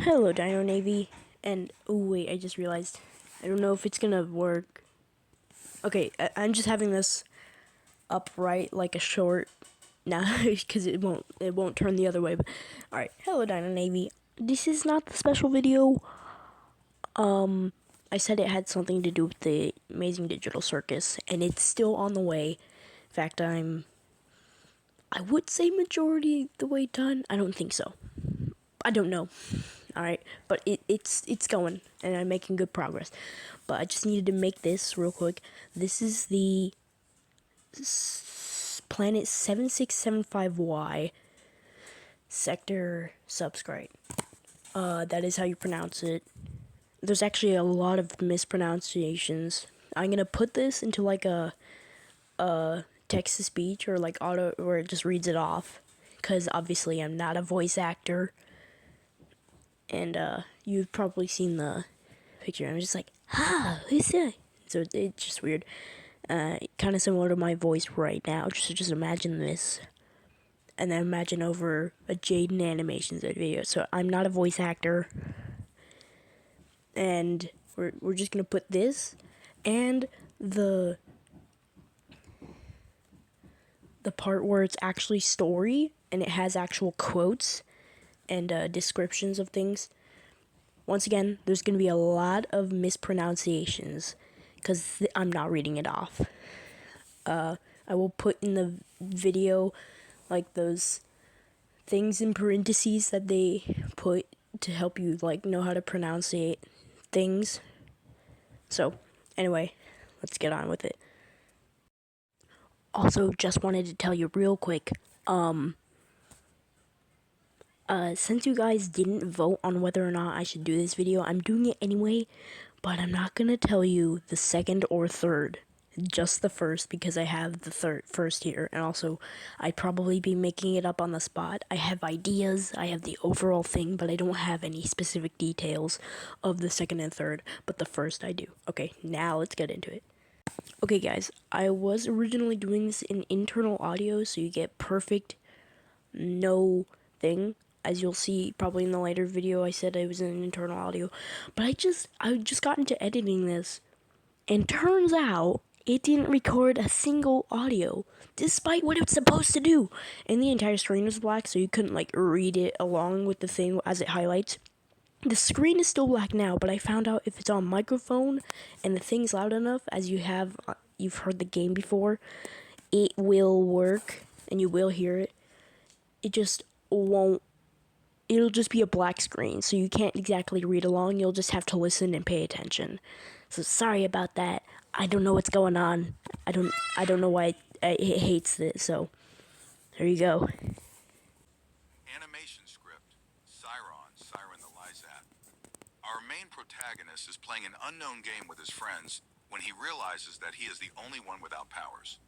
Hello, Dino Navy. And oh wait, I just realized I don't know if it's gonna work. Okay, I'm just having this upright like a short now because it won't turn the other way. But all right, hello, Dino Navy. This is not the special video. I said it had something to do with the Amazing Digital Circus, and it's still on the way. In fact, I would say majority the way done. I don't think so. I don't know. All right, but it's going, and I'm making good progress. But I just needed to make this real quick. This is the planet 7675Y sector Subscryte. That is how you pronounce it. There's actually a lot of mispronunciations. I'm gonna put this into like a text to speech or like auto where it just reads it off, because obviously I'm not a voice actor. And you've probably seen the picture. I'm just like, who's that? So it's just weird. Kind of similar to my voice right now. Just imagine this, and then imagine over a Jaden Animations video. So I'm not a voice actor, and we're just gonna put this and the part where it's actually story and it has actual quotes and descriptions of things. Once again, there's going to be a lot of mispronunciations because I'm not reading it off. I will put in the video like those things in parentheses that they put to help you like know how to pronounce things. So, anyway, let's get on with it. Also, just wanted to tell you real quick, since you guys didn't vote on whether or not I should do this video, I'm doing it anyway, but I'm not gonna tell you the second or third, just the first, because I have the first here, and also I'd probably be making it up on the spot. I have ideas, I have the overall thing, but I don't have any specific details of the second and third, but the first I do. Okay, now let's get into it. Okay guys, I was originally doing this in internal audio, so you get perfect no thing. As you'll see probably in the later video, I said I was in internal audio, but I just got into editing this, and turns out it didn't record a single audio, despite what it's supposed to do. And the entire screen was black, so you couldn't like read it along with the thing as it highlights. The screen is still black now, but I found out if it's on microphone and the thing's loud enough, as you've heard the game before, it will work and you will hear it. It just won't. It'll just be a black screen, so you can't exactly read along. You'll just have to listen and pay attention. So sorry about that. I don't know what's going on. I don't know why it hates this. So there you go. Animation script, Siren the Lysat. Our main protagonist is playing an unknown game with his friends when he realizes that he is the only one without powers.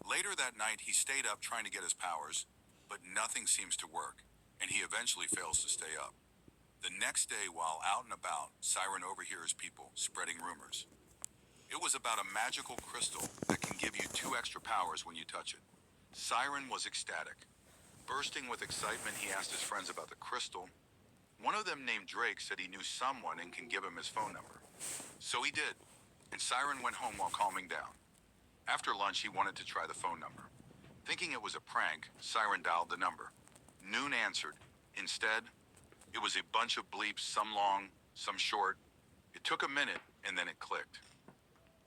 Later that night, he stayed up trying to get his powers, but nothing seems to work, and he eventually fails to stay up. The next day, while out and about, Siren overhears people spreading rumors. It was about a magical crystal that can give you 2 extra powers when you touch it. Siren was ecstatic. Bursting with excitement, he asked his friends about the crystal. One of them, named Drake, said he knew someone and can give him his phone number. So he did, and Siren went home while calming down. After lunch, he wanted to try the phone number. Thinking it was a prank, Siren dialed the number. Noon answered. Instead, it was a bunch of bleeps, some long, some short. It took a minute, and then it clicked.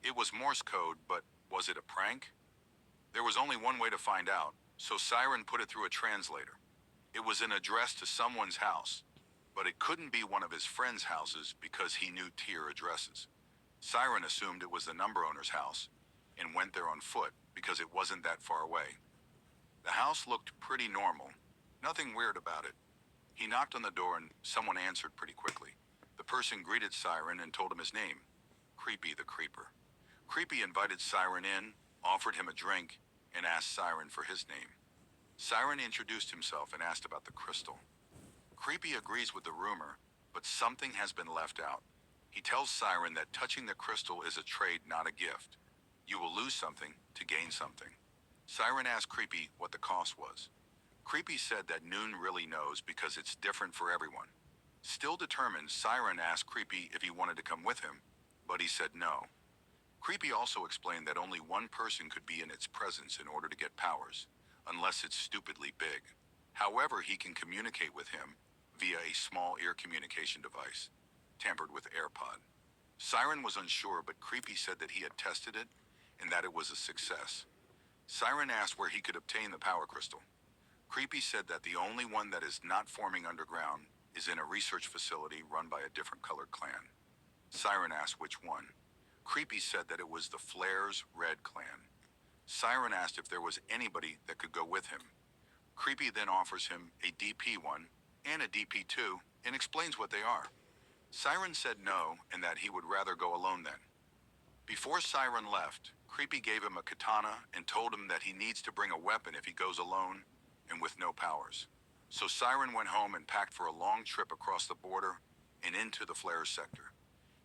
It was Morse code, but was it a prank? There was only one way to find out, so Siren put it through a translator. It was an address to someone's house, but it couldn't be one of his friends' houses because he knew tier addresses. Siren assumed it was the number owner's house and went there on foot because it wasn't that far away. The house looked pretty normal, nothing weird about it. He knocked on the door and someone answered pretty quickly. The person greeted Siren and told him his name, Creepy the Creeper. Creepy invited Siren in, offered him a drink, and asked Siren for his name. Siren introduced himself and asked about the crystal. Creepy agrees with the rumor, but something has been left out. He tells Siren that touching the crystal is a trade, not a gift. You will lose something to gain something. Siren asked Creepy what the cost was. Creepy said that Noon really knows because it's different for everyone. Still determined, Siren asked Creepy if he wanted to come with him, but he said no. Creepy also explained that only one person could be in its presence in order to get powers, unless it's stupidly big. However, he can communicate with him via a small ear communication device, tampered with AirPod. Siren was unsure, but Creepy said that he had tested it and that it was a success. Siren asked where he could obtain the power crystal. Creepy said that the only one that is not forming underground is in a research facility run by a different colored clan. Siren asked which one. Creepy said that it was the Flares Red Clan. Siren asked if there was anybody that could go with him. Creepy then offers him a DP1 and a DP2 and explains what they are. Siren said no and that he would rather go alone then. Before Siren left, Creepy gave him a katana and told him that he needs to bring a weapon if he goes alone and with no powers. So Siren went home and packed for a long trip across the border and into the Flares sector.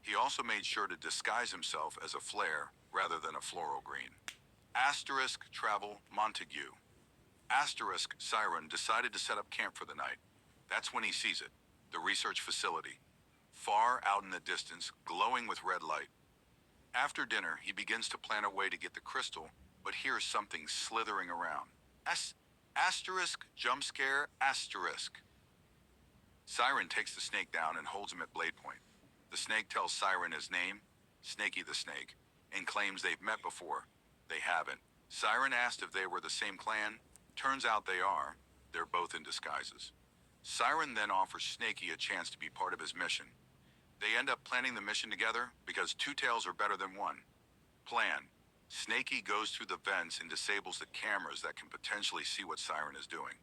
He also made sure to disguise himself as a flare rather than a floral green. Asterisk Travel Montague. Asterisk Siren decided to set up camp for the night. That's when he sees it, the research facility, far out in the distance, glowing with red light. After dinner, he begins to plan a way to get the crystal, but hears something slithering around. Asterisk jump scare asterisk. Siren takes the snake down and holds him at blade point. The snake tells Siren his name, Snaky the Snake, and claims they've met before. They haven't. Siren asked if they were the same clan. Turns out they are. They're both in disguises. Siren then offers Snaky a chance to be part of his mission. They end up planning the mission together because two tails are better than one. Plan. Snaky goes through the vents and disables the cameras that can potentially see what Siren is doing.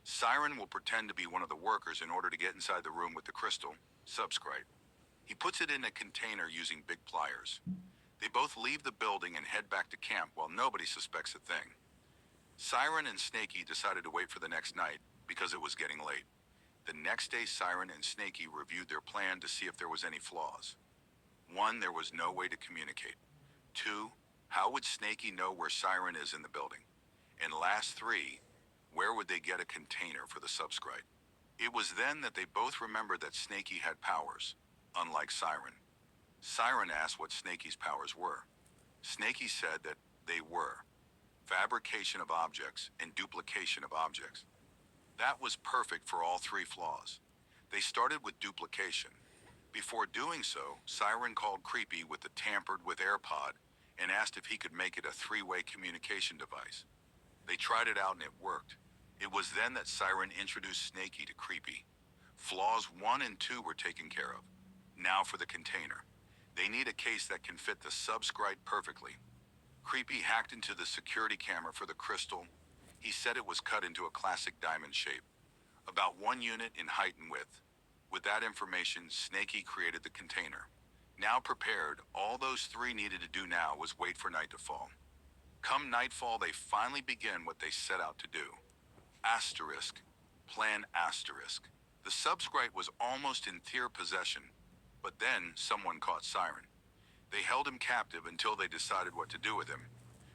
Siren will pretend to be one of the workers in order to get inside the room with the crystal, Subscryte. He puts it in a container using big pliers. They both leave the building and head back to camp while nobody suspects a thing. Siren and Snaky decided to wait for the next night because it was getting late. The next day, Siren and Snaky reviewed their plan to see if there was any flaws. 1, there was no way to communicate. 2, how would Snaky know where Siren is in the building? And last 3, where would they get a container for the Subscryte? It was then that they both remembered that Snaky had powers, unlike Siren. Siren asked what Snaky's powers were. Snaky said that they were fabrication of objects and duplication of objects. That was perfect for all 3 flaws. They started with duplication. Before doing so, Siren called Creepy with the tampered with AirPod and asked if he could make it a 3-way communication device. They tried it out and it worked. It was then that Siren introduced Snaky to Creepy. Flaws 1 and 2 were taken care of. Now for the container. They need a case that can fit the Subscryte perfectly. Creepy hacked into the security camera for the crystal. He said it was cut into a classic diamond shape, about 1 unit in height and width. With that information, Snaky created the container. Now prepared, all those 3 needed to do now was wait for night to fall. Come nightfall, they finally begin what they set out to do. Asterisk. Plan asterisk. The Subscryte was almost in Thier possession, but then someone caught Siren. They held him captive until they decided what to do with him.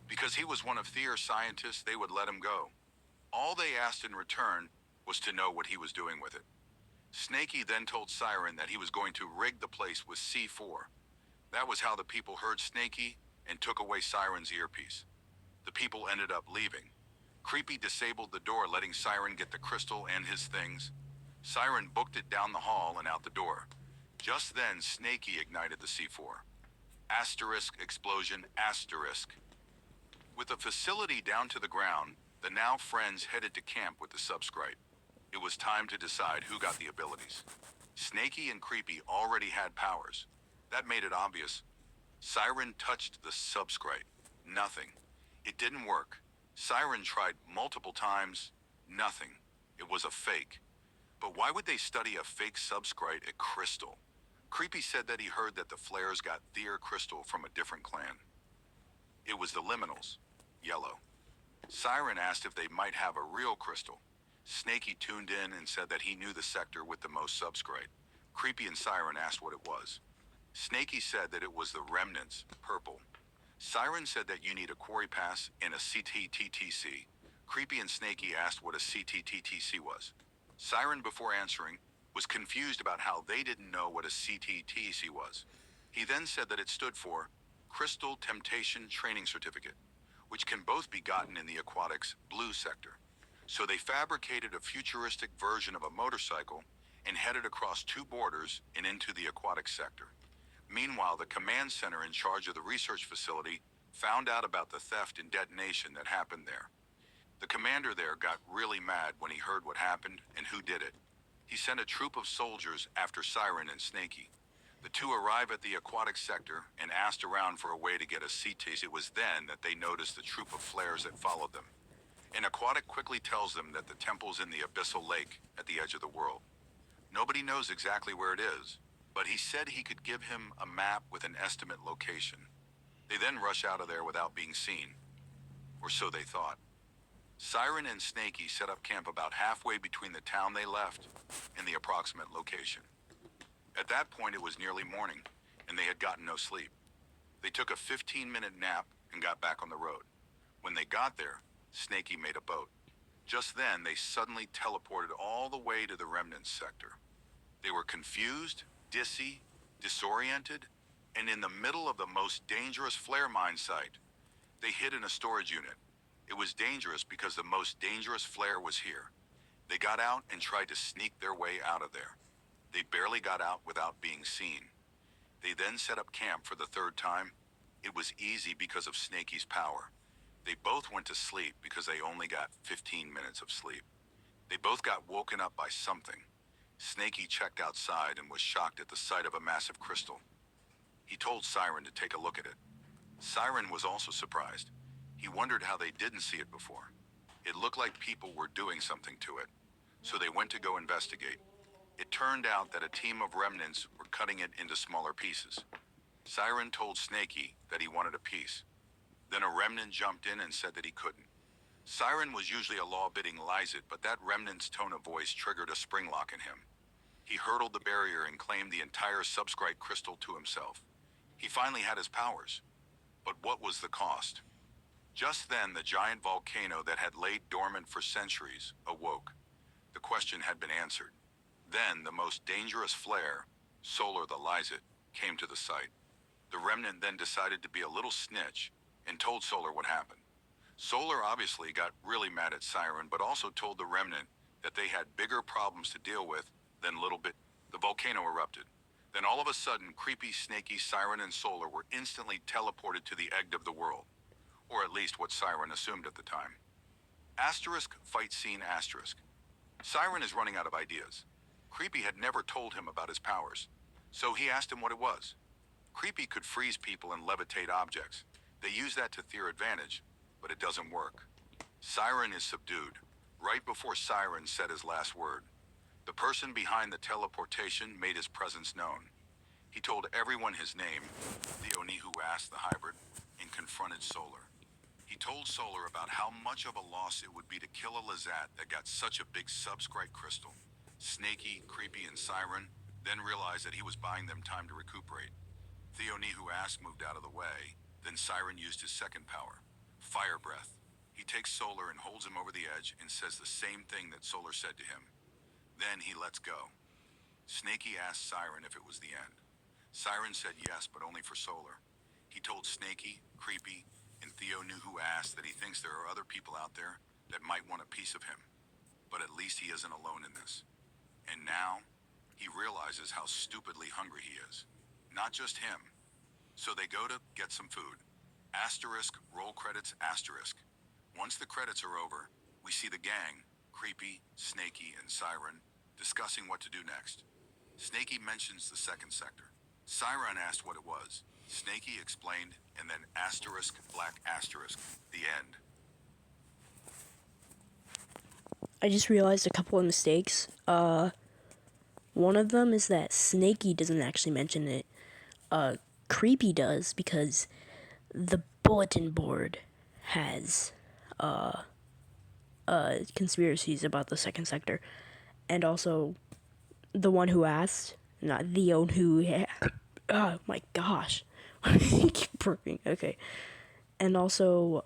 Because he was one of Thier's scientists, they would let him go. All they asked in return was to know what he was doing with it. Snaky then told Siren that he was going to rig the place with C4. That was how the people heard Snaky and took away Siren's earpiece. The people ended up leaving. Creepy disabled the door, letting Siren get the crystal and his things. Siren booked it down the hall and out the door. Just then, Snaky ignited the C4. Asterisk explosion asterisk. With the facility down to the ground, the now friends headed to camp with the Subscryte. It was time to decide who got the abilities. Snaky and Creepy already had powers. That made it obvious. Siren touched the Subscryte. Nothing. It didn't work. Siren tried multiple times. Nothing. It was a fake. But why would they study a fake Subscryte at Crystal? Creepy said that he heard that the Flares got Thier crystal from a different clan. It was the Liminals. Yellow. Siren asked if they might have a real crystal. Snaky tuned in and said that he knew the sector with the most Subscryte. Creepy and Siren asked what it was. Snaky said that it was the Remnants, purple. Siren said that you need a quarry pass and a CTTTC. Creepy and Snaky asked what a CTTTC was. Siren, before answering, was confused about how they didn't know what a CTTC was. He then said that it stood for Crystal Temptation Training Certificate, which can both be gotten in the aquatics blue sector. So they fabricated a futuristic version of a motorcycle and headed across two borders and into the aquatic sector. Meanwhile, the command center in charge of the research facility found out about the theft and detonation that happened there. The commander there got really mad when he heard what happened and who did it. He sent a troop of soldiers after Siren and Snaky. The two arrive at the aquatic sector and asked around for a way to get a CT. It was then that they noticed the troop of flares that followed them. An aquatic quickly tells them that the temple's in the abyssal lake at the edge of the world. Nobody knows exactly where it is, but he said he could give him a map with an estimate location. They then rush out of there without being seen, or so they thought. Siren and Snaky set up camp about halfway between the town they left and the approximate location. At that point, it was nearly morning, and they had gotten no sleep. They took a 15-minute nap and got back on the road. When they got there, Snaky made a boat. Just then, they suddenly teleported all the way to the Remnants sector. They were confused, disoriented, and in the middle of the most dangerous flare mine site. They hid in a storage unit. It was dangerous because the most dangerous flare was here. They got out and tried to sneak their way out of there. They barely got out without being seen. They then set up camp for the third time. It was easy because of Snaky's power. They both went to sleep because they only got 15 minutes of sleep. They both got woken up by something. Snaky checked outside and was shocked at the sight of a massive crystal. He told Siren to take a look at it. Siren was also surprised. He wondered how they didn't see it before. It looked like people were doing something to it, so they went to go investigate. It turned out that a team of remnants were cutting it into smaller pieces. Siren told Snaky that he wanted a piece. Then a remnant jumped in and said that he couldn't. Siren was usually a law-abiding Lysit, but that remnant's tone of voice triggered a spring lock in him. He hurdled the barrier and claimed the entire Subscryte crystal to himself. He finally had his powers. But what was the cost? Just then, the giant volcano that had laid dormant for centuries awoke. The question had been answered. Then, the most dangerous flare, Solar the Lysit, came to the site. The remnant then decided to be a little snitch and told Solar what happened. Solar obviously got really mad at Siren, but also told the remnant that they had bigger problems to deal with than little bit. The volcano erupted. Then all of a sudden, Creepy, Snaky, Siren, and Solar were instantly teleported to the egg of the world. Or at least what Siren assumed at the time. Asterisk fight scene asterisk. Siren is running out of ideas. Creepy had never told him about his powers, so he asked him what it was. Creepy could freeze people and levitate objects. They use that to their advantage, but it doesn't work. Siren is subdued, right before Siren said his last word. The person behind the teleportation made his presence known. He told everyone his name, Theoni, who asked the hybrid, and confronted Solar. He told Solar about how much of a loss it would be to kill a Lazat that got such a big Subscryte crystal. Snaky, Creepy, and Siren then realized that he was buying them time to recuperate. Theoni, who asked, moved out of the way. Then Siren used his second power, Fire Breath. He takes Solar and holds him over the edge and says the same thing that Solar said to him. Then he lets go. Snaky asked Siren if it was the end. Siren said yes, but only for Solar. He told Snaky, Creepy, and Theoni, who asked, that he thinks there are other people out there that might want a piece of him. But at least he isn't alone in this. And now, he realizes how stupidly hungry he is. Not just him. So they go to get some food. Asterisk, roll credits, asterisk. Once the credits are over, we see the gang, Creepy, Snaky, and Siren, discussing what to do next. Snaky mentions the second sector. Siren asked what it was. Snaky explained, and then asterisk, black asterisk, the end. I just realized a couple of mistakes. One of them is that Snaky doesn't actually mention it. Creepy does, because the bulletin board has conspiracies about the second sector, and also the one who asked, not the one who. Oh my gosh, I keep burping. Okay, and also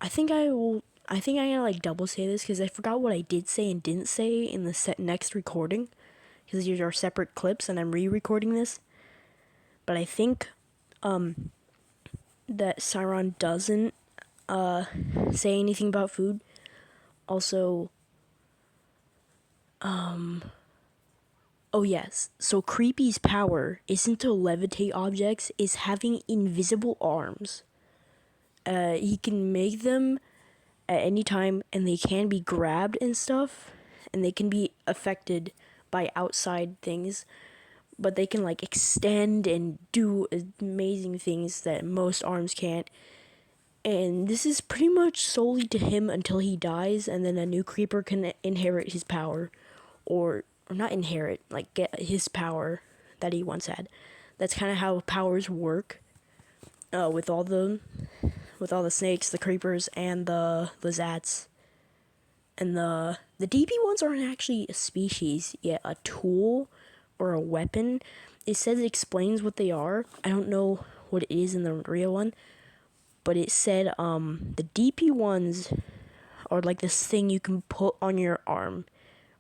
I think I will I think I'm gonna like double say this because I forgot what I did say and didn't say in the next recording, because these are separate clips and I'm re-recording this. But I think that Siron doesn't say anything about food. Also, oh yes, so Creepy's power isn't to levitate objects, is having invisible arms. He can make them at any time, and they can be grabbed and stuff, and they can be affected by outside things, but they can like extend and do amazing things that most arms can't. And this is pretty much solely to him until he dies, and then a new creeper can inherit his power, or not inherit, like get his power that he once had. That's kind of how powers work. With all the snakes, the creepers, and the zats. And the DP ones aren't actually a species, yet a tool or a weapon. It says it explains what they are. I don't know what it is in the real one, but it said the DP ones are like this thing you can put on your arm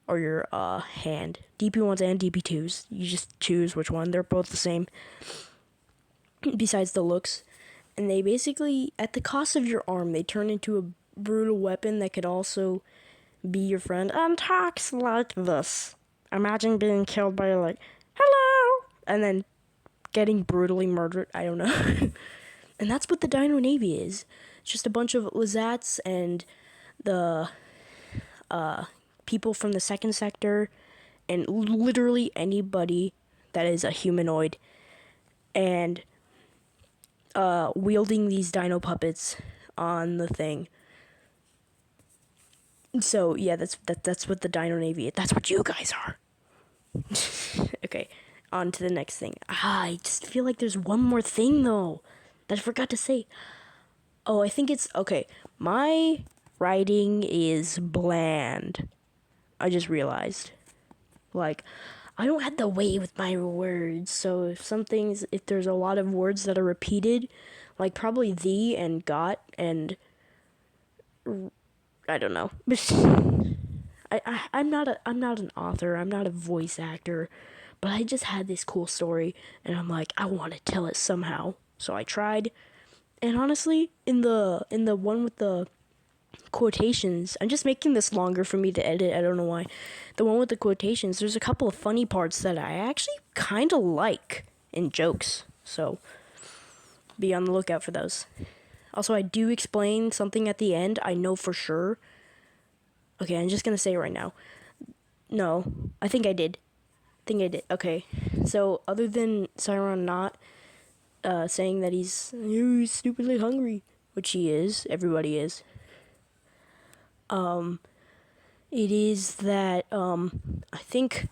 or your hand. DP ones and DP twos. You just choose which one. They're both the same. Besides the looks, and they basically, at the cost of your arm, they turn into a brutal weapon that could also be your friend and talks like this. Imagine being killed by like, hello, and then getting brutally murdered. I don't know. And that's what the Dino Navy is. It's just a bunch of Lazats and the people from the second sector, and literally anybody that is a humanoid, and wielding these dino puppets on the thing. So yeah, that's what the Dino Navy is. That's what you guys are. Okay, on to the next thing. I just feel like there's one more thing though that I forgot to say. Oh, I think it's okay. My writing is bland. I just realized. Like, I don't have the way with my words, so if there's a lot of words that are repeated, like probably thee and got and I don't know. I'm not an author. I'm not a voice actor, but I just had this cool story, and I'm like, I want to tell it somehow. So I tried, and honestly, in the one with the quotations, I'm just making this longer for me to edit. I don't know why. The one with the quotations, there's a couple of funny parts that I actually kind of like in jokes. So be on the lookout for those. Also, I do explain something at the end. I know for sure. Okay, I'm just gonna say it right now. No, I think I did. Okay, so other than Siron not saying that he's stupidly hungry, which he is, everybody is. It is that I think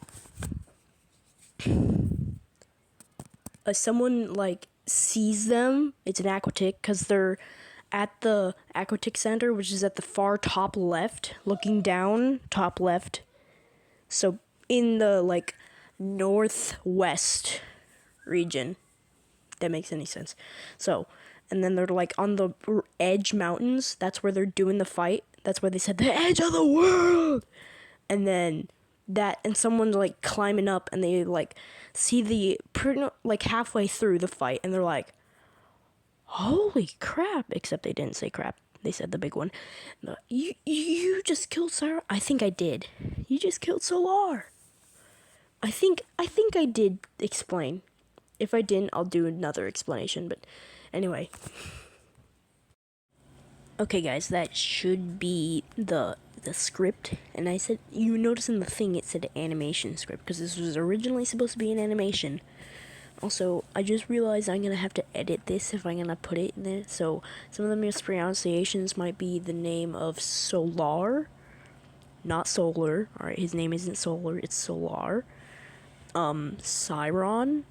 someone like sees them. It's an aquatic because they're at the aquatic center, which is at the far top left, looking down, top left. So in the like northwest region, if that makes any sense. So, and then they're like on the edge mountains. That's where they're doing the fight. That's where they said the edge of the world. And then and someone's like climbing up, and they like see the pretty like halfway through the fight, and they're like, holy crap, except they didn't say crap. They said the big one. You just killed Sarah? I think I did. You just killed Solar. I think I did explain. If I didn't, I'll do another explanation, but anyway. Okay guys, that should be the script. And I said, you notice in the thing it said animation script, because this was originally supposed to be an animation. Also, I just realized I'm gonna have to edit this if I'm gonna put it in there. So some of the mispronunciations might be the name of Solar, not Solar. Alright, his name isn't Solar, it's Solar. Siron.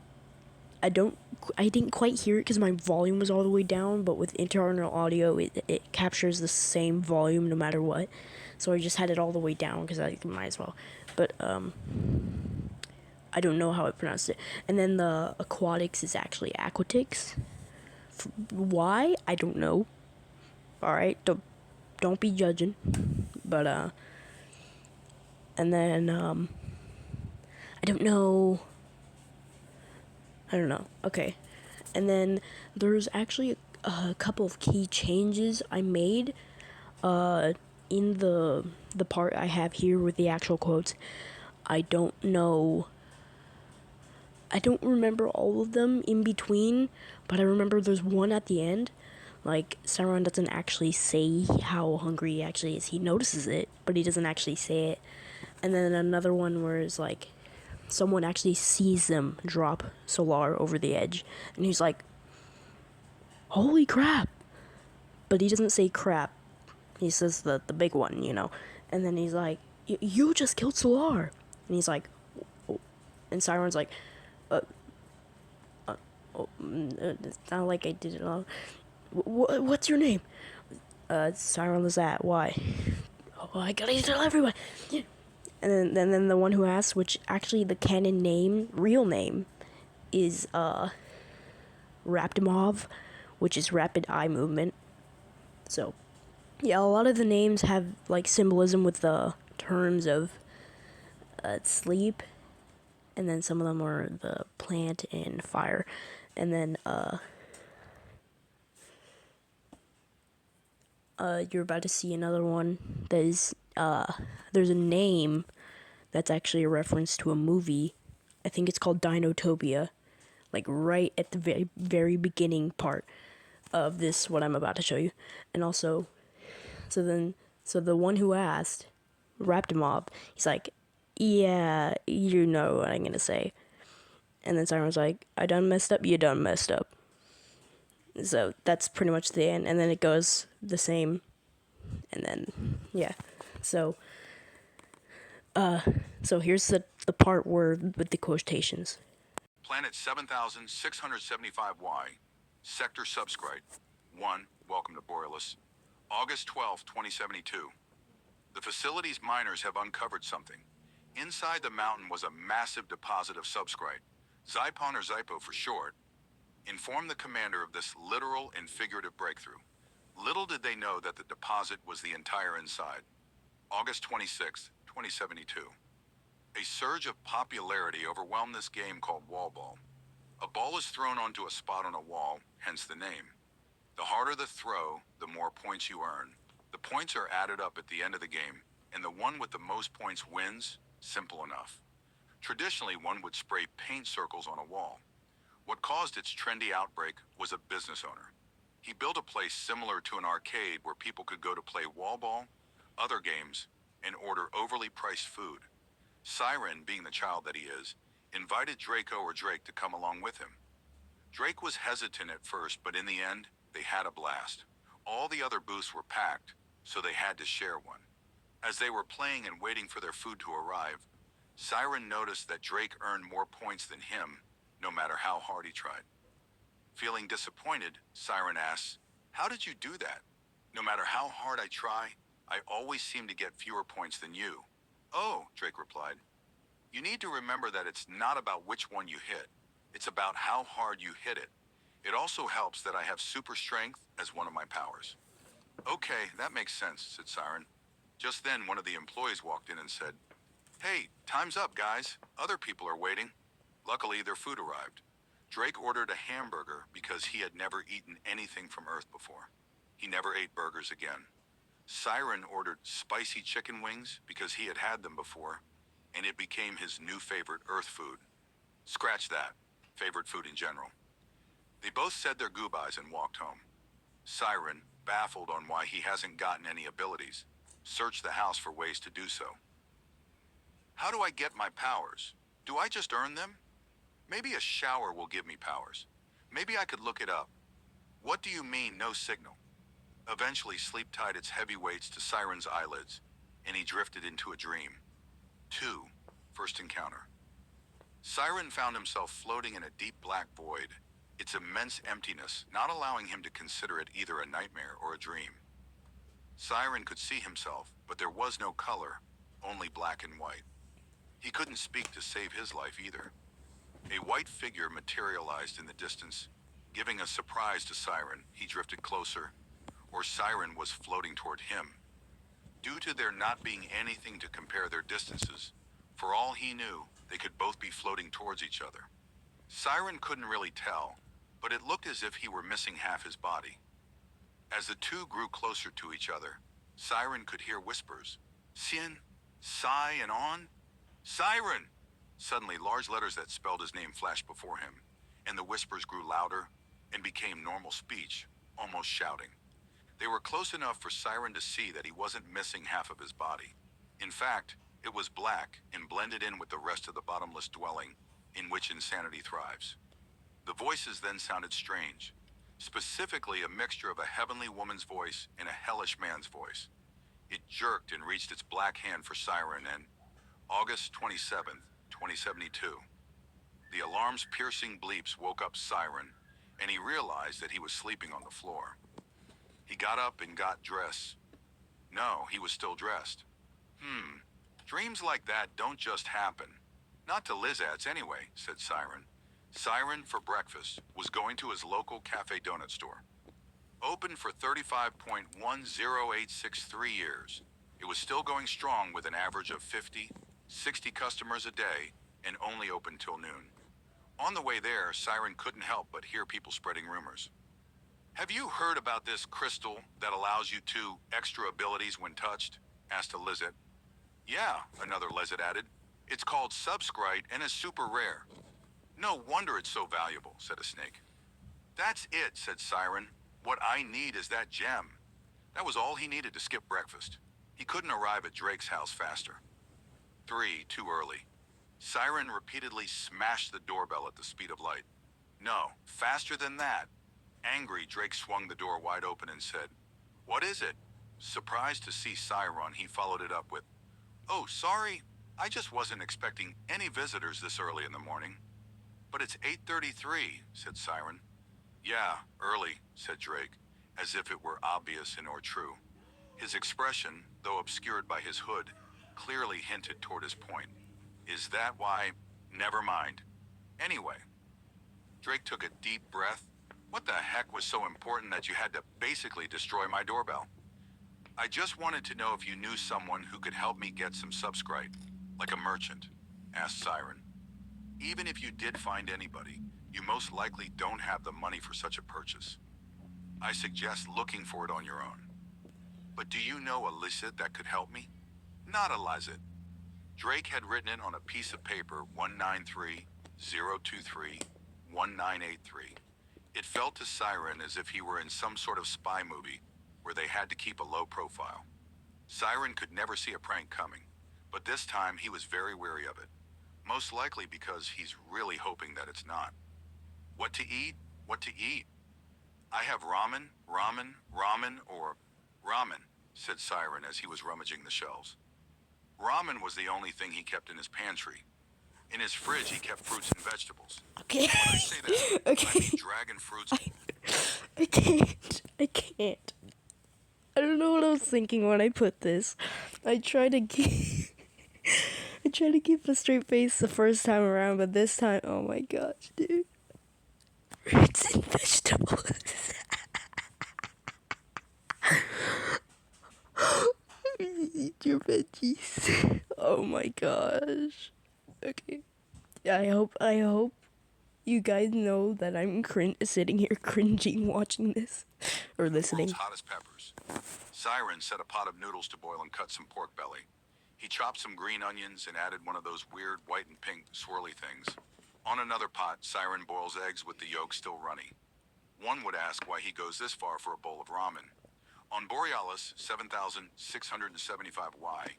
I didn't quite hear it because my volume was all the way down, but with internal audio, it captures the same volume no matter what. So I just had it all the way down because I might as well. But, I don't know how I pronounced it. And then the aquatics is actually aquatics. Why? I don't know. Alright, don't be judging. But and then I don't know. I don't know. Okay. And then there's actually a couple of key changes I made in the part I have here with the actual quotes. I don't know. I don't remember all of them in between, but I remember there's one at the end. Like, Sauron doesn't actually say how hungry he actually is. He notices it, but he doesn't actually say it. And then another one where it's like, someone actually sees them drop Solar over the edge, and he's like, holy crap! But he doesn't say crap. He says the big one, you know. And then he's like, you just killed Solar! And he's like, oh. And Sauron's like, it's not like I did it all. What's your name? Sauron Lazat. Why? Oh, I gotta tell everyone. And then the one who asked, which actually the canon name, real name, is Raptimov, which is rapid eye movement. So, yeah, a lot of the names have like symbolism with the terms of sleep, and then some of them are the plant and fire, and then you're about to see another one that is there's a name that's actually a reference to a movie. I think it's called Dinotopia, like right at the very beginning part of this what I'm about to show you. And also, so the one who asked, Raptimob, he's like, yeah, you know what I'm gonna say. And then Siren's like, I done messed up, you done messed up. So that's pretty much the end, and then it goes the same, and then yeah. So so here's the part where with the quotations. Planet 7675Y, Sector Subscryte. 1. Welcome to Borealis. August 12, 2072. The facility's miners have uncovered something. Inside the mountain was a massive deposit of subscrite, Zypon or Zypo for short. Inform the commander of this literal and figurative breakthrough. Little did they know that the deposit was the entire inside. August 26, 2072. A surge of popularity overwhelmed this game called wall ball. A ball is thrown onto a spot on a wall, hence the name. The harder the throw, the more points you earn. The points are added up at the end of the game, and the one with the most points wins. Simple enough. Traditionally, one would spray paint circles on a wall. What caused its trendy outbreak was a business owner. He built a place similar to an arcade where people could go to play wall ball, other games, and order overly priced food. Siren, being the child that he is, invited Draco or Drake to come along with him. Drake was hesitant at first, but in the end, they had a blast. All the other booths were packed, so they had to share one. As they were playing and waiting for their food to arrive, Siren noticed that Drake earned more points than him, no matter how hard he tried. Feeling disappointed, Siren asks, "How did you do that? No matter how hard I try, I always seem to get fewer points than you." "Oh," Drake replied, "you need to remember that it's not about which one you hit. It's about how hard you hit it. It also helps that I have super strength as one of my powers." "Okay, that makes sense," said Siren. Just then, one of the employees walked in and said, "Hey, time's up, guys. Other people are waiting." Luckily, their food arrived. Drake ordered a hamburger because he had never eaten anything from Earth before. He never ate burgers again. Siren ordered spicy chicken wings because he had had them before, and it became his new favorite Earth food. Scratch that, favorite food in general. They both said their goodbyes and walked home. Siren, baffled on why he hasn't gotten any abilities, searched the house for ways to do so. "How do I get my powers? Do I just earn them? Maybe a shower will give me powers. Maybe I could look it up. What do you mean, no signal?" Eventually, sleep tied its heavy weights to Siren's eyelids, and he drifted into a dream. 2. First encounter. Siren found himself floating in a deep black void, its immense emptiness not allowing him to consider it either a nightmare or a dream. Siren could see himself, but there was no color, only black and white. He couldn't speak to save his life either. A white figure materialized in the distance, giving a surprise to Siren. He drifted closer, or Siren was floating toward him. Due to there not being anything to compare their distances, for all he knew, they could both be floating towards each other. Siren couldn't really tell, but it looked as if he were missing half his body. As the two grew closer to each other, Siren could hear whispers. Sin, Sai, and on? Siren! Suddenly, large letters that spelled his name flashed before him, and the whispers grew louder and became normal speech, almost shouting. They were close enough for Siren to see that he wasn't missing half of his body. In fact, it was black and blended in with the rest of the bottomless dwelling in which insanity thrives. The voices then sounded strange, specifically a mixture of a heavenly woman's voice and a hellish man's voice. It jerked and reached its black hand for Siren, and August 27th, 2072. The alarm's piercing bleeps woke up Siren, and he realized that he was sleeping on the floor. He got up and got dressed. No, he was still dressed. Dreams like that don't just happen. Not to Lizads anyway, said Siren. Siren, for breakfast, was going to his local cafe donut store. Open for 35.10863 years. It was still going strong with an average of 50, 60 customers a day, and only open till noon. On the way there, Siren couldn't help but hear people spreading rumors. Have you heard about this crystal that allows you 2 extra abilities when touched? Asked a lizard. Yeah, another lizard added. It's called Subscryte and is super rare. No wonder it's so valuable, said a snake. That's it, said Siren. What I need is that gem. That was all he needed to skip breakfast. He couldn't arrive at Drake's house faster. 3, too early. Siren repeatedly smashed the doorbell at the speed of light. No, faster than that. Angry, Drake swung the door wide open and said, What is it? Surprised to see Siren, he followed it up with, Oh, sorry, I just wasn't expecting any visitors this early in the morning. But it's 8:33, said Siren. Yeah, early, said Drake, as if it were obvious and or true. His expression, though obscured by his hood, clearly hinted toward his point. Is that why? Never mind. Anyway. Drake took a deep breath. What the heck was so important that you had to basically destroy my doorbell? I just wanted to know if you knew someone who could help me get some Subscryte, like a merchant, asked Siren. Even if you did find anybody, you most likely don't have the money for such a purchase. I suggest looking for it on your own. But do you know a lizard that could help me? Not a lizard. Drake had written it on a piece of paper 193-023-1983. It felt to Siren as if he were in some sort of spy movie where they had to keep a low profile. Siren could never see a prank coming, but this time he was very wary of it. Most likely because he's really hoping that it's not. What to eat? What to eat? I have ramen, or ramen, said Siren as he was rummaging the shelves. Ramen was the only thing he kept in his pantry. In his fridge, he kept fruits and vegetables. Okay. When I say that, Okay. I mean dragon fruits. I can't. I don't know what I was thinking when I put this. I tried to keep a straight face the first time around, but this time, oh my gosh, dude. Fruits and vegetables. Eat your veggies. Oh my gosh. Okay. I hope you guys know that I'm sitting here cringing watching this or listening. World's hottest peppers. Siren set a pot of noodles to boil and cut some pork belly. He chopped some green onions and added one of those weird white and pink swirly things. On another pot, Siren boils eggs with the yolk still runny. One would ask why he goes this far for a bowl of ramen. On Borealis 7675Y,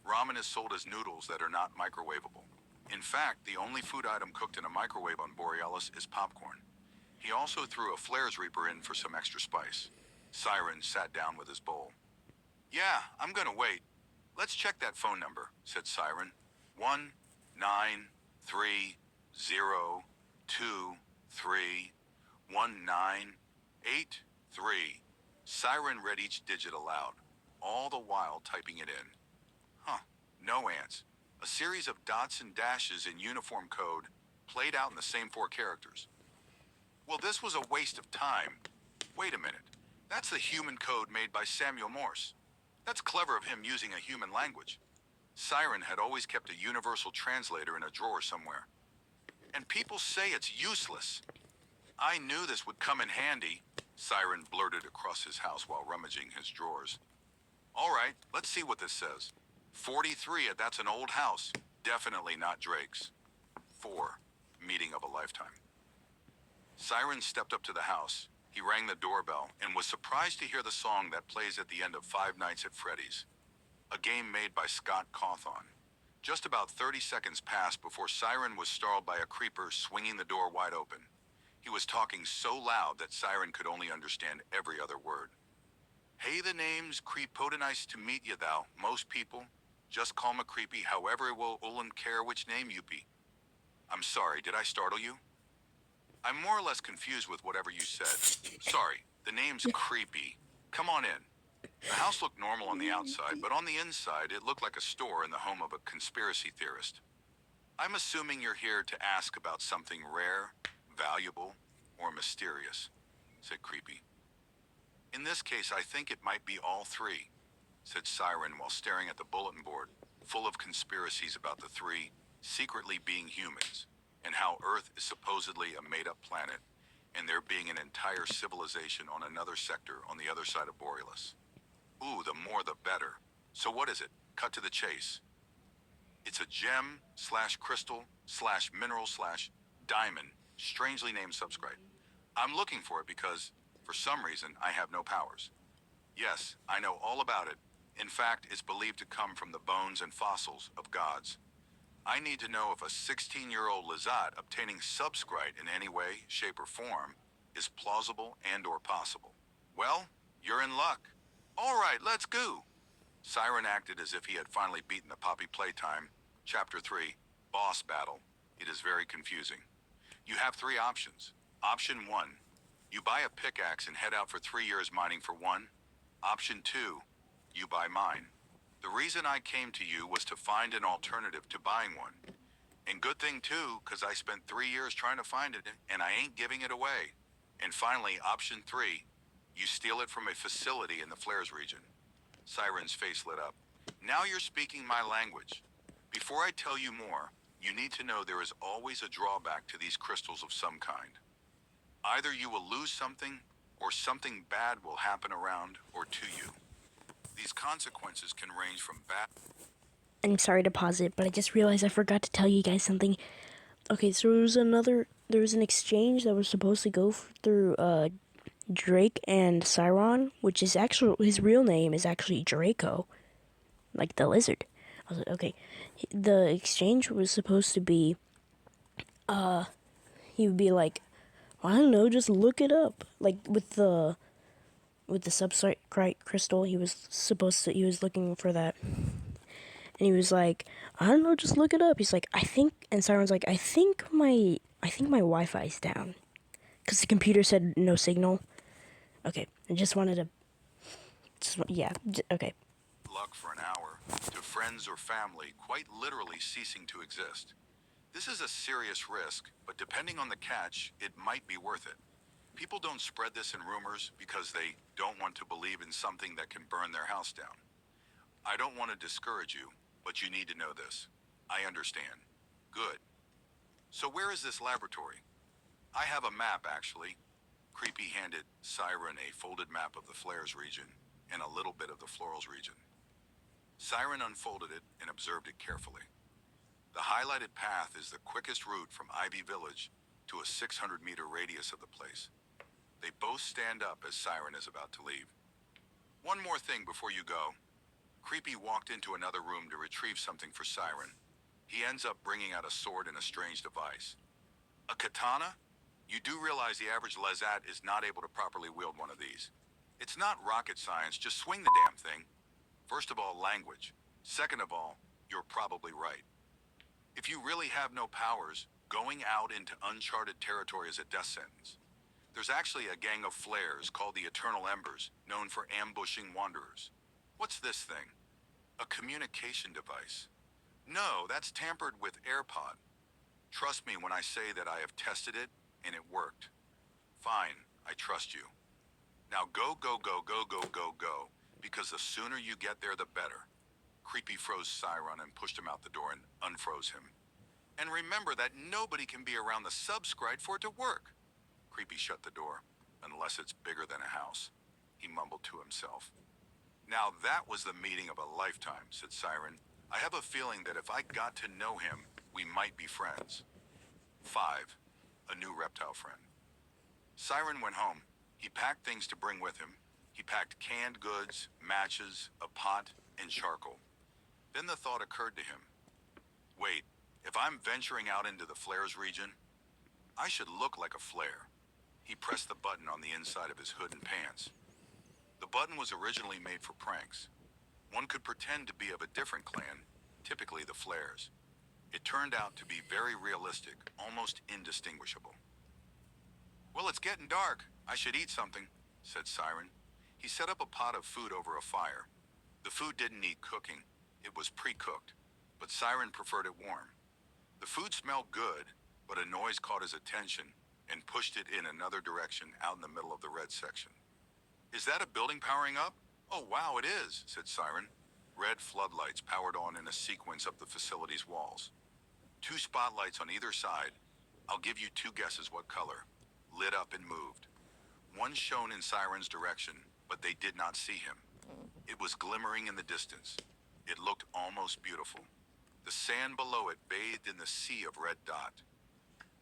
ramen is sold as noodles that are not microwavable. In fact, the only food item cooked in a microwave on Borealis is popcorn. He also threw a Flares Reaper in for some extra spice. Siren sat down with his bowl. Yeah, I'm gonna wait. Let's check that phone number, said Siren. 193-023-1983. Siren read each digit aloud, all the while typing it in. No ants. A series of dots and dashes in uniform code played out in the same 4 characters. Well, this was a waste of time. Wait a minute. That's the human code made by Samuel Morse. That's clever of him using a human language. Siren had always kept a universal translator in a drawer somewhere. And people say it's useless. I knew this would come in handy, Siren blurted across his house while rummaging his drawers. All right, let's see what this says. 43, that's an old house. Definitely not Drake's. 4, meeting of a lifetime. Siren stepped up to the house. He rang the doorbell and was surprised to hear the song that plays at the end of Five Nights at Freddy's, a game made by Scott Cawthon. Just about 30 seconds passed before Siren was startled by a creeper swinging the door wide open. He was talking so loud that Siren could only understand every other word. Hey, the name's Creepo, nice to meet you thou. Most people just call me Creepy, however will Ullin care which name you be. I'm sorry, did I startle you? I'm more or less confused with whatever you said. Sorry, the name's Creepy. Come on in. The house looked normal on the outside, but on the inside, it looked like a store in the home of a conspiracy theorist. I'm assuming you're here to ask about something rare, valuable, or mysterious, said Creepy. In this case, I think it might be all three, said Siren while staring at the bulletin board, full of conspiracies about the three secretly being humans, and how Earth is supposedly a made-up planet, and there being an entire civilization on another sector on the other side of Borealis. Ooh, the more the better. So what is it? Cut to the chase. It's a gem slash crystal slash mineral slash diamond, strangely named Subscryte. I'm looking for it because, for some reason, I have no powers. Yes, I know all about it. In fact, it's believed to come from the bones and fossils of gods. I need to know if a 16-year-old Lazat obtaining Subscryte in any way, shape, or form is plausible and or possible. Well, you're in luck. All right, let's go. Siren acted as if he had finally beaten the Poppy Playtime. Chapter 3, Boss Battle. It is very confusing. You have 3 options. Option 1, you buy a pickaxe and head out for 3 years mining for 1. Option 2, you buy mine. The reason I came to you was to find an alternative to buying one. And good thing too, cause I spent 3 years trying to find it and I ain't giving it away. And finally, option 3, you steal it from a facility in the Flares region. Siren's face lit up. Now you're speaking my language. Before I tell you more, you need to know there is always a drawback to these crystals of some kind. Either you will lose something, or something bad will happen around or to you. These consequences can range from bad. I'm sorry to pause it, but I just realized I forgot to tell you guys something. Okay, so there was an exchange that was supposed to go through Drake and Siron, which is actually his real name is actually Draco, like the lizard. I was like, okay, the exchange was supposed to be, he would be like, I don't know, just look it up, like with the Subscryte crystal. He was looking for that, and he was like, I don't know, just look it up. He's like, I think, and Siren's like, I think my Wi-Fi's down, because the computer said no signal. Okay, I just wanted to, okay. Luck for an hour, to friends or family quite literally ceasing to exist. This is a serious risk, but depending on the catch, it might be worth it. People don't spread this in rumors because they don't want to believe in something that can burn their house down. I don't want to discourage you, but you need to know this. I understand. Good. So where is this laboratory? I have a map, actually. Creepy handed Siren a folded map of the Flares region and a little bit of the Florals region. Siren unfolded it and observed it carefully. The highlighted path is the quickest route from Ivy Village to a 600-meter radius of the place. They both stand up as Siren is about to leave. One more thing before you go. Creepy walked into another room to retrieve something for Siren. He ends up bringing out a sword and a strange device. A katana? You do realize the average Lazat is not able to properly wield one of these. It's not rocket science, just swing the damn thing. First of all, language. Second of all, you're probably right. If you really have no powers, going out into uncharted territory is a death sentence. There's actually a gang of flares called the Eternal Embers, known for ambushing wanderers. What's this thing? A communication device. No, that's tampered with AirPod. Trust me when I say that I have tested it, and it worked. Fine, I trust you. Now go, go, go, go, go, go, go, because the sooner you get there, the better. Creepy froze Siron and pushed him out the door and unfroze him. And remember that nobody can be around the Subscryte for it to work. Creepy shut the door, unless it's bigger than a house. He mumbled to himself. Now that was the meeting of a lifetime, said Siren. I have a feeling that if I got to know him, we might be friends. 5. A new reptile friend. Siren went home. He packed things to bring with him. He packed canned goods, matches, a pot, and charcoal. Then the thought occurred to him. Wait, if I'm venturing out into the flares region, I should look like a flare. He pressed the button on the inside of his hood and pants. The button was originally made for pranks. One could pretend to be of a different clan, typically the flares. It turned out to be very realistic, almost indistinguishable. Well, it's getting dark. I should eat something, said Siren. He set up a pot of food over a fire. The food didn't need cooking. It was pre-cooked, but Siren preferred it warm. The food smelled good, but a noise caught his attention and pushed it in another direction out in the middle of the red section. Is that a building powering up? Oh, wow, it is, said Siren. Red floodlights powered on in a sequence up the facility's walls. 2 spotlights on either side. I'll give you 2 guesses what color. Lit up and moved. One shone in Siren's direction, but they did not see him. It was glimmering in the distance. It looked almost beautiful. The sand below it bathed in the sea of red dot.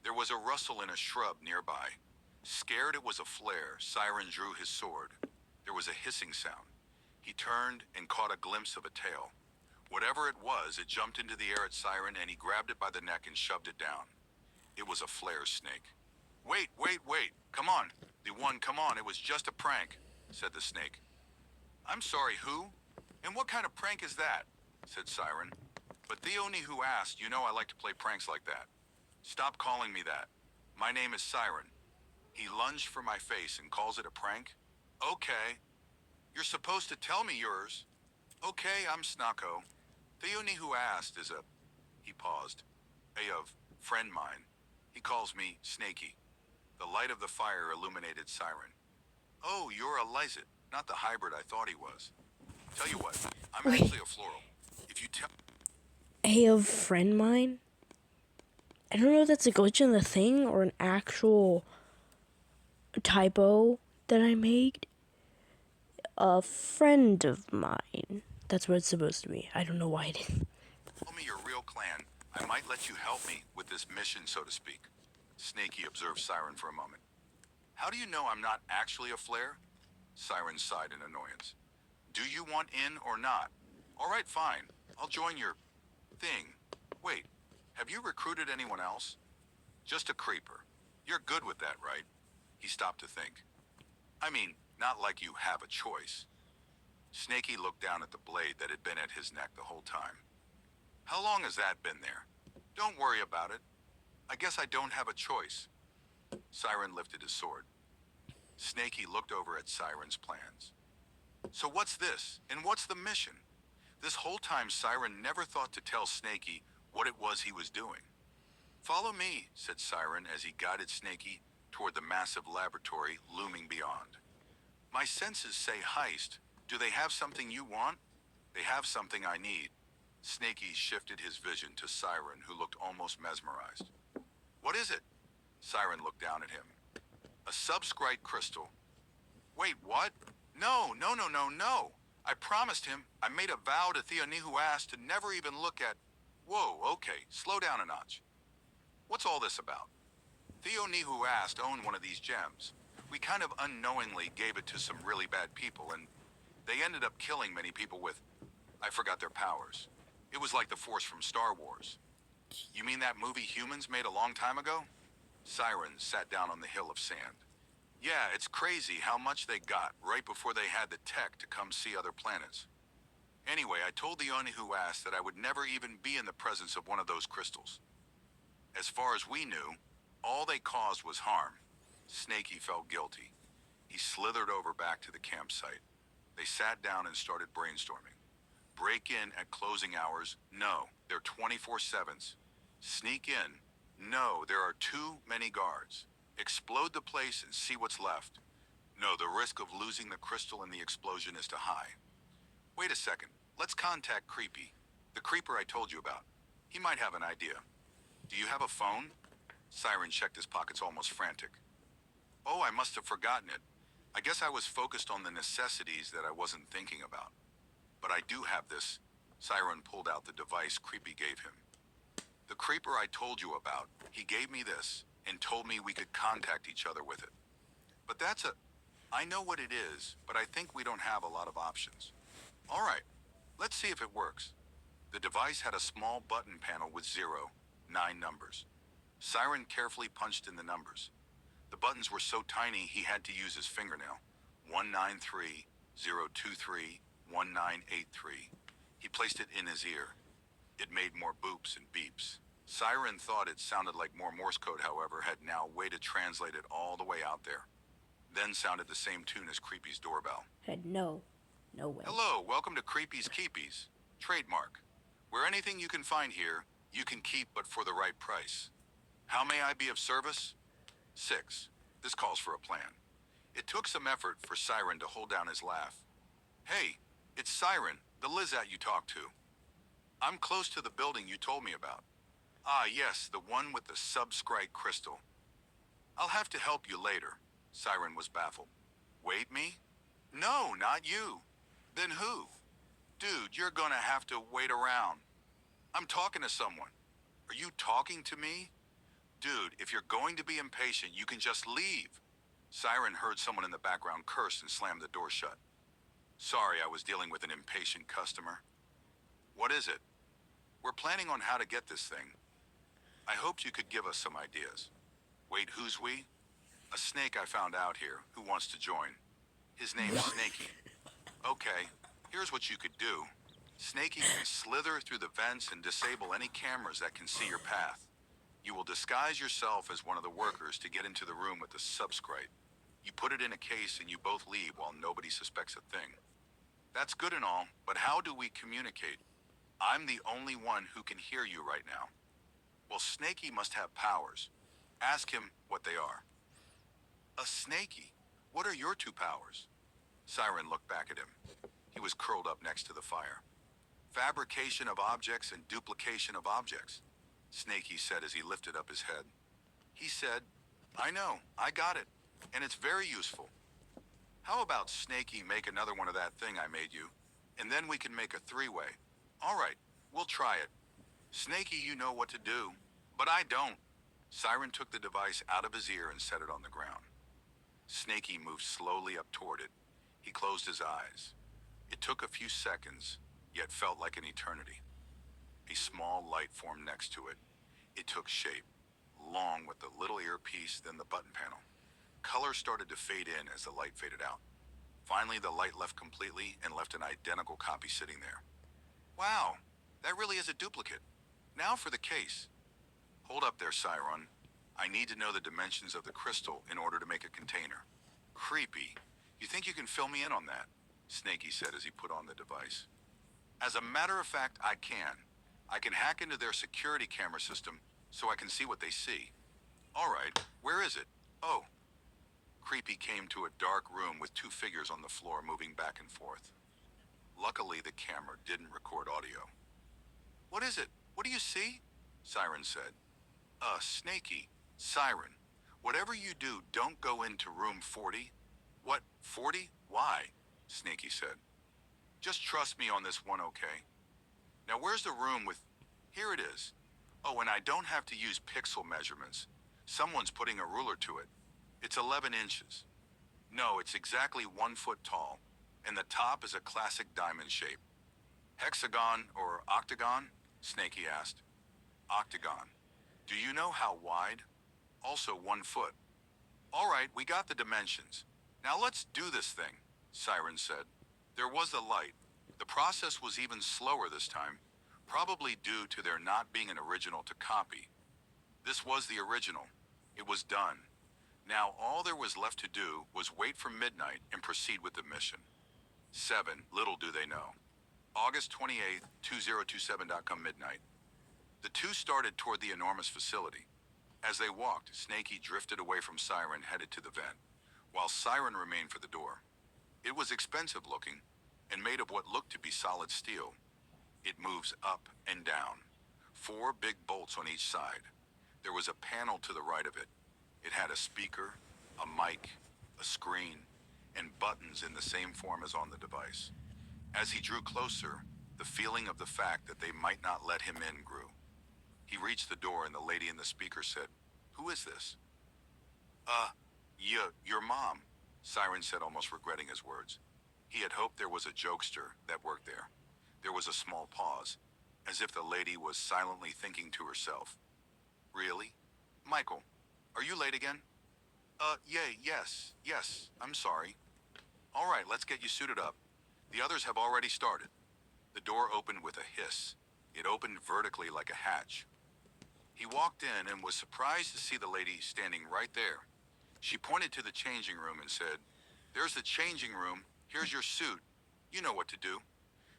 There was a rustle in a shrub nearby. Scared it was a flare, Siren drew his sword. There was a hissing sound. He turned and caught a glimpse of a tail. Whatever it was, it jumped into the air at Siren and he grabbed it by the neck and shoved it down. It was a flare snake. Wait, wait, wait, come on. Come on, it was just a prank, said the snake. I'm sorry, who? And what kind of prank is that? Said Siren. But Theonihu asked, you know I like to play pranks like that. Stop calling me that. My name is Siren. He lunged for my face and calls it a prank? Okay. You're supposed to tell me yours. Okay, I'm Snako. Theonihu asked is a... He paused. Of friend mine. He calls me Snaky. The light of the fire illuminated Siren. Oh, you're a lizard, not the hybrid I thought he was. Tell you what, I'm Wait, actually a floral. If you tell... of friend mine? I don't know if that's a glitch in the thing or an actual typo that I made. A friend of mine. That's what it's supposed to be. I don't know why it is. Tell me your real clan. I might let you help me with this mission, so to speak. Snaky observed Siren for a moment. How do you know I'm not actually a flare? Siren sighed in annoyance. Do you want in or not? All right, fine. I'll join your... thing. Wait, have you recruited anyone else? Just a creeper. You're good with that, right? He stopped to think. I mean, not like you have a choice. Snaky looked down at the blade that had been at his neck the whole time. How long has that been there? Don't worry about it. I guess I don't have a choice. Siren lifted his sword. Snaky looked over at Siren's plans. So what's this? And what's the mission? This whole time Siren never thought to tell Snaky what it was he was doing. Follow me, said Siren as he guided Snaky toward the massive laboratory looming beyond. My senses say heist. Do they have something you want? They have something I need. Snaky shifted his vision to Siren, who looked almost mesmerized. What is it? Siren looked down at him. A Subscryte crystal. Wait, what? No, no, no, no, no. I promised him. I made a vow to Theonihu asked to never even look at... Whoa, okay, slow down a notch. What's all this about? Theonihu asked owned one of these gems. We kind of unknowingly gave it to some really bad people, and they ended up killing many people with... I forgot their powers. It was like the Force from Star Wars. You mean that movie Humans made a long time ago? Siren sat down on the hill of sand. Yeah, it's crazy how much they got right before they had the tech to come see other planets. Anyway, I told the Oni who asked that I would never even be in the presence of one of those crystals. As far as we knew, all they caused was harm. Snaky felt guilty. He slithered over back to the campsite. They sat down and started brainstorming. Break in at closing hours? No, they're 24/7s. Sneak in? No, there are too many guards. Explode the place and see what's left? No, the risk of losing the crystal in the explosion is too high. Wait a second. Let's contact Creepy, the creeper I told you about. He might have an idea. Do you have a phone? Siren checked his pockets almost frantic. Oh, I must have forgotten it. I guess I was focused on the necessities that I wasn't thinking about. But I do have this. Siren pulled out the device Creepy gave him. The creeper I told you about, he gave me this and told me we could contact each other with it. But I know what it is, but I think we don't have a lot of options. All right, let's see if it works. The device had a small button panel with 9 numbers. Siren carefully punched in the numbers. The buttons were so tiny he had to use his fingernail. 193, 023, 1983. He placed it in his ear. It made more boops and beeps. Siren thought it sounded like more Morse code, however, had now way to translate it all the way out there. Then sounded the same tune as Creepy's doorbell. No way. Hello, welcome to Creepy's Keepies. Trademark. Where anything you can find here, you can keep but for the right price. How may I be of service? 6. This calls for a plan. It took some effort for Siren to hold down his laugh. Hey, it's Siren, the Lizat you talked to. I'm close to the building you told me about. Ah, yes, the one with the Subscryte crystal. I'll have to help you later. Siren was baffled. Wait, me? No, not you. Then who? Dude, you're gonna have to wait around. I'm talking to someone. Are you talking to me? Dude, if you're going to be impatient, you can just leave. Siren heard someone in the background curse and slammed the door shut. Sorry, I was dealing with an impatient customer. What is it? We're planning on how to get this thing. I hoped you could give us some ideas. Wait, who's we? A snake I found out here who wants to join. His name's Snaky. Okay, here's what you could do. Snaky can slither through the vents and disable any cameras that can see your path. You will disguise yourself as one of the workers to get into the room with the Subscryte. You put it in a case and you both leave while nobody suspects a thing. That's good and all, but how do we communicate? I'm the only one who can hear you right now. Well, Snaky must have powers. Ask him what they are. A Snaky? What are your 2 powers? Siren looked back at him. He was curled up next to the fire. Fabrication of objects and duplication of objects, Snaky said as he lifted up his head. He said, I know, I got it, and it's very useful. How about Snaky make another one of that thing I made you, and then we can make a 3-way. All right, we'll try it. Snaky, you know what to do, but I don't. Siren took the device out of his ear and set it on the ground. Snaky moved slowly up toward it. He closed his eyes. It took a few seconds, yet felt like an eternity. A small light formed next to it. It took shape, long with the little earpiece, then the button panel. Color started to fade in as the light faded out. Finally, the light left completely and left an identical copy sitting there. Wow, that really is a duplicate. Now for the case. Hold up there, Siren. I need to know the dimensions of the crystal in order to make a container. Creepy. You think you can fill me in on that? Snaky said as he put on the device. As a matter of fact, I can. I can hack into their security camera system so I can see what they see. All right, where is it? Oh. Creepy came to a dark room with 2 figures on the floor moving back and forth. Luckily, the camera didn't record audio. What is it? What do you see? Siren said. Snaky. Siren. Whatever you do, don't go into room 40. What, 40? Why? Snaky said. Just trust me on this one, okay? Now where's the room with... Here it is. Oh, and I don't have to use pixel measurements. Someone's putting a ruler to it. It's 11 inches. No, it's exactly 1 foot tall, and the top is a classic diamond shape. Hexagon or octagon? Snaky asked. Octagon. Do you know how wide? Also 1 foot. All right, we got the dimensions. Now let's do this thing, Siren said. There was the light. The process was even slower this time, probably due to there not being an original to copy. This was the original. It was done. Now all there was left to do was wait for midnight and proceed with the mission. 7, little do they know. August 28th, 2027.com midnight. The 2 started toward the enormous facility. As they walked, Snaky drifted away from Siren, headed to the vent. while Siren remained for the door. It was expensive looking and made of what looked to be solid steel. It moves up and down. 4 big bolts on each side. There was a panel to the right of it. It had a speaker, a mic, a screen, and buttons in the same form as on the device. As he drew closer, the feeling of the fact that they might not let him in grew. He reached the door and the lady in the speaker said, "Who is this?" Your mom," Siren said, almost regretting his words. He had hoped there was a jokester that worked there. There was a small pause, as if the lady was silently thinking to herself. "Really? Michael, are you late again?" Yes, I'm sorry." "All right, let's get you suited up. The others have already started." The door opened with a hiss. It opened vertically like a hatch. He walked in and was surprised to see the lady standing right there. She pointed to the changing room and said, "There's the changing room. Here's your suit. You know what to do."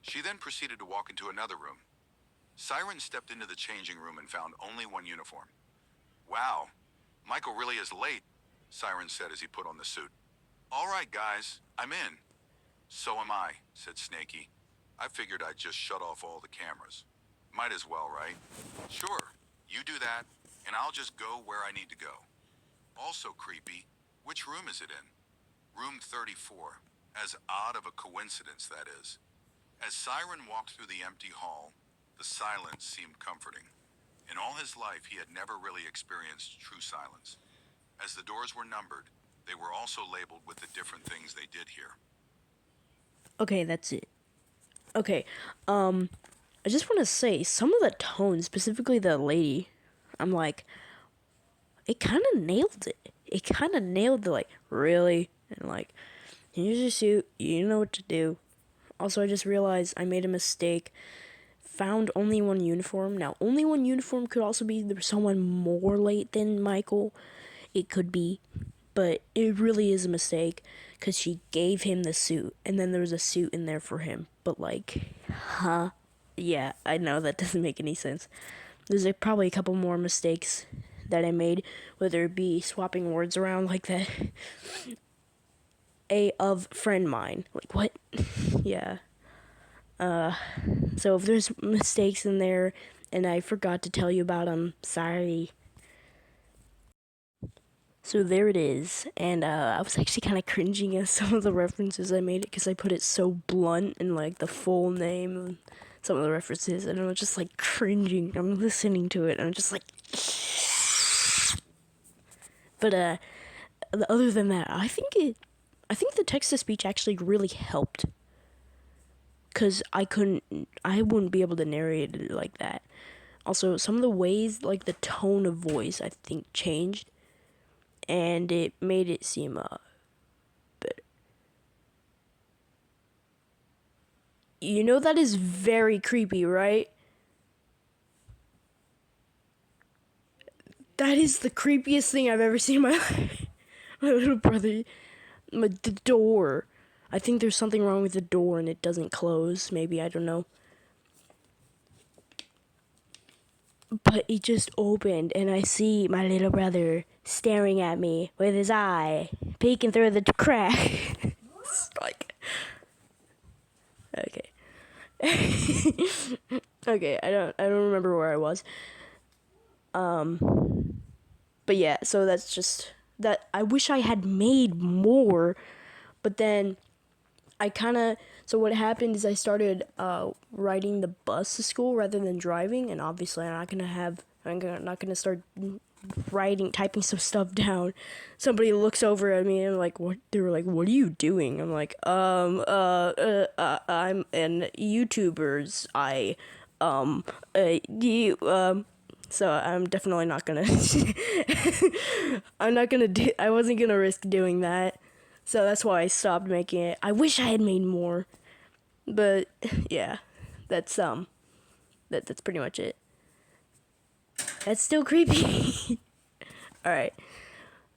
She then proceeded to walk into another room. Siren stepped into the changing room and found only one uniform. "Wow, Michael really is late," Siren said as he put on the suit. "All right, guys, I'm in." "So am I," said Snaky. "I figured I'd just shut off all the cameras." "Might as well, right?" "Sure, you do that, and I'll just go where I need to go." "Also, Creepy, which room is it in?" "Room 34. As odd of a coincidence, that is." As Siren walked through the empty hall, the silence seemed comforting. In all his life, he had never really experienced true silence. As the doors were numbered, they were also labeled with the different things they did here. Okay, that's it. Okay, I just want to say, some of the tones, specifically the lady, I'm like, it kind of nailed it. It kind of nailed the, like, really? And, like, here's your suit, you know what to do. Also, I just realized I made a mistake. Found only one uniform. Now, only one uniform could also be there's someone more late than Michael. It could be. But it really is a mistake, because she gave him the suit, and then there was a suit in there for him. But, like, huh? Yeah, I know that doesn't make any sense. There's like, probably a couple more mistakes that I made, whether it be swapping words around like that. Of friend mine. Like, what? Yeah. So if there's mistakes in there and I forgot to tell you about them, sorry. So there it is, and I was actually kind of cringing at some of the references I made it because I put it so blunt and like the full name of some of the references, and I was just like cringing. I'm listening to it, and I'm just like. But other than that, I think the text to speech actually really helped, cause I wouldn't be able to narrate it like that. Also, some of the ways, like the tone of voice, I think changed, and it made it seem better. You know that is very creepy, right? That is the creepiest thing I've ever seen in my life. My little brother, the door. I think there's something wrong with the door and it doesn't close. Maybe, I don't know. But it just opened, and I see my little brother staring at me with his eye peeking through the crack. It's like, okay. Okay, I don't remember where I was. But yeah, so that's just that. I wish I had made more, but then so what happened is I started riding the bus to school rather than driving, and obviously I'm not gonna start typing some stuff down. Somebody looks over at me and like, what? They were like, "What are you doing?" I'm like, I'm an YouTuber's So I'm definitely not gonna. I wasn't gonna risk doing that. So that's why I stopped making it. I wish I had made more. But yeah, that's that's pretty much it. That's still creepy. All right.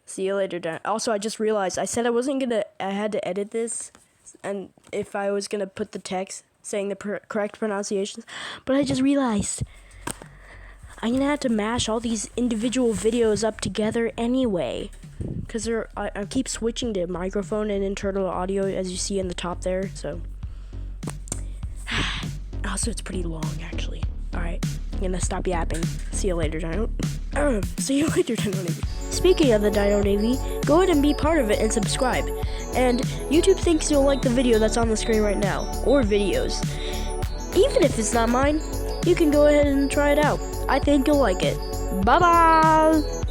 See you later, Dan. Also, I just realized I said I had to edit this, and if I was gonna put the text saying the correct pronunciations, but I just realized I'm gonna have to mash all these individual videos up together anyway. because I keep switching to microphone and internal audio, as you see in the top there. So also it's pretty long actually. All right, I'm gonna stop yapping. See you later, Dino. See you later, Dino Navy. Speaking of the Dino Navy, go ahead and be part of it and subscribe. And YouTube thinks you'll like the video that's on the screen right now, or videos. Even if it's not mine, you can go ahead and try it out. I think you'll like it. Bye bye!